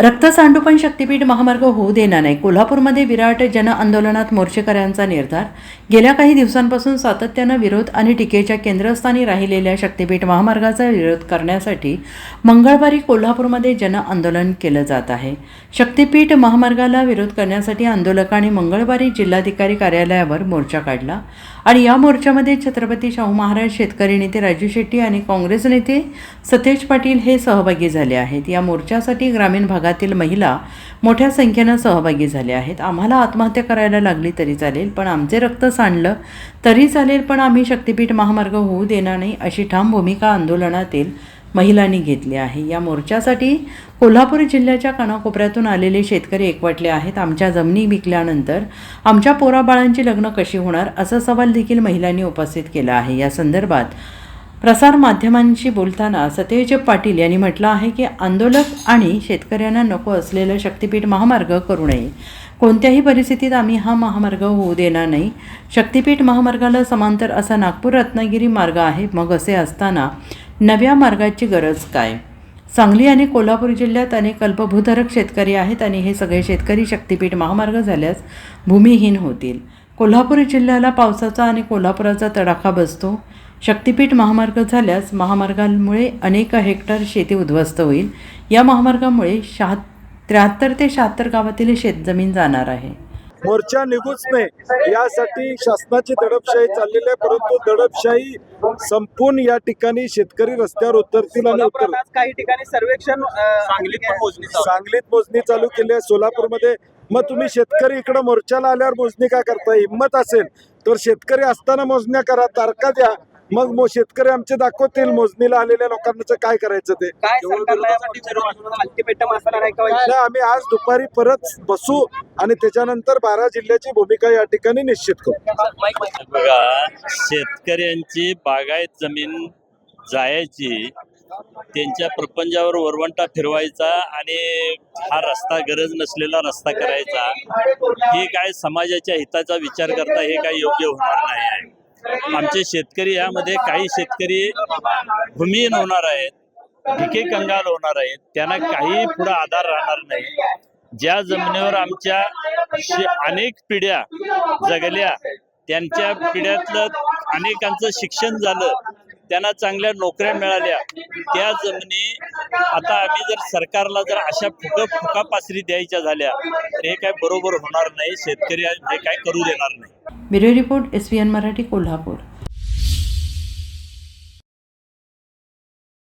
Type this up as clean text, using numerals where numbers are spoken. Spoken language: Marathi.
रक्तसांडोपण शक्तीपीठ महामार्ग होऊ देणार नाही. कोल्हापूरमध्ये विराट जनआंदोलनात मोर्चेकऱ्यांचा निर्धार. गेल्या काही दिवसांपासून सातत्यानं विरोध आणि टीकेच्या केंद्रस्थानी राहिलेल्या शक्तीपीठ महामार्गाचा विरोध करण्यासाठी मंगळवारी कोल्हापूरमध्ये जनआंदोलन केलं जात आहे. शक्तीपीठ महामार्गाला विरोध करण्यासाठी आंदोलकांनी मंगळवारी जिल्हाधिकारी कार्यालयावर मोर्चा काढला आणि या मोर्चामध्ये छत्रपती शाहू महाराज शेतकरी नेते राजू शेट्टी आणि काँग्रेस नेते सतेज पाटील हे सहभागी झाले आहेत. या मोर्चासाठी ग्रामीण भागातील महिला मोठ्या संख्येनं सहभागी झाल्या आहेत. आम्हाला आत्महत्या करायला लागली तरी चालेल, पण आमचे रक्त सांडलं तरी चालेल, पण आम्ही शक्तीपीठ महामार्ग होऊ देणार नाही, अशी ठाम भूमिका आंदोलनातील महिलांनी घेतली आहे. या मोर्चासाठी कोल्हापूर जिल्ह्याच्या कानाकोपऱ्यातून आलेले शेतकरी एकवटले आहेत. आमच्या जमिनी विकल्यानंतर आमच्या पोराबाळांची लग्न कशी होणार, असा सवाल देखील महिलांनी उपस्थित केला आहे. या संदर्भात प्रसारमाध्यमांशी बोलताना सतेज पाटील यांनी म्हटलं आहे की आंदोलक आणि शेतकऱ्यांना नको असलेलं शक्तीपीठ महामार्ग करू नये. कोणत्याही परिस्थितीत आम्ही हा महामार्ग होऊ देणार नाही. शक्तीपीठ महामार्गाला समांतर असा नागपूर रत्नागिरी मार्ग आहे. मग असे असताना नव्या मार्गाची गरज काय? सांगली आणि कोल्हापूर जिल्ह्यात अनेक अल्पभूधारक शेतकरी आहेत आणि हे सगळे शेतकरी शक्तीपीठ महामार्ग झाल्यास भूमिहीन होतील. कोल्हापूर जिल्ह्याला पावसाचा आणि कोल्हापुराचा तडाखा बसतो. शक्तीपीठ महामार्ग झाल्यास महामार्गामुळे अनेक हेक्टर शेती उद्ध्वस्त होईल. या महामार्गामुळे 73 ते 76 गावातील शेतजमीन जाणार आहे. मोर्चा निघूच नाही यासाठी शासनाची दडपशाही चाललेली आहे, परंतु दडपशाही संपून या ठिकाणी शेतकरी रस्त्यावर उतरतील आणि काही ठिकाणी सर्वेक्षण सांगलीत मोजणी चालू केली आहे, सोलापूरमध्ये. मग तुम्ही शेतकरी इकडे मोर्चाला आल्यावर मोजणी का करता? हिंमत असेल तर शेतकरी असताना मोजण्या करा, तारखा द्या, मग शेतकरी आमचे दाखवतील मोजणीला आलेल्या लोकांचं काय करायचं ते. आम्ही आज दुपारी परत बसू आणि त्याच्यानंतर 12 जिल्ह्याची भूमिका या ठिकाणी निश्चित करू. बघा, शेतकऱ्यांची बागायत जमीन जायची, त्यांच्या प्रपंचावर वरवंटा फिरवायचा आणि हा रस्ता गरज नसलेला रस्ता करायचा, हे काय समाजाच्या हिताचा विचार करता हे काय योग्य होणार नाही आहे. आमचे शेतकरी यामध्ये काही शेतकरी भूमिहीन होणार आहेत, भिके कंगाल होणार आहेत, त्यांना काही पुढे आधार राहणार नाही. ज्या जमिनीवर आमच्या अनेक पिढ्या जगल्या, त्यांच्या पिढ्यातलं अनेकांचं शिक्षण झालं, त्यांना चांगल्या नोकऱ्या मिळाल्या, त्या जमिनी आता आम्ही जर सरकारला जर अशा फुकापासरी द्यायच्या झाल्या तर हे काय बरोबर होणार नाही. शेतकरी हे काय करू देणार नाही. Bureau report SVN Marathi, Kolhapur.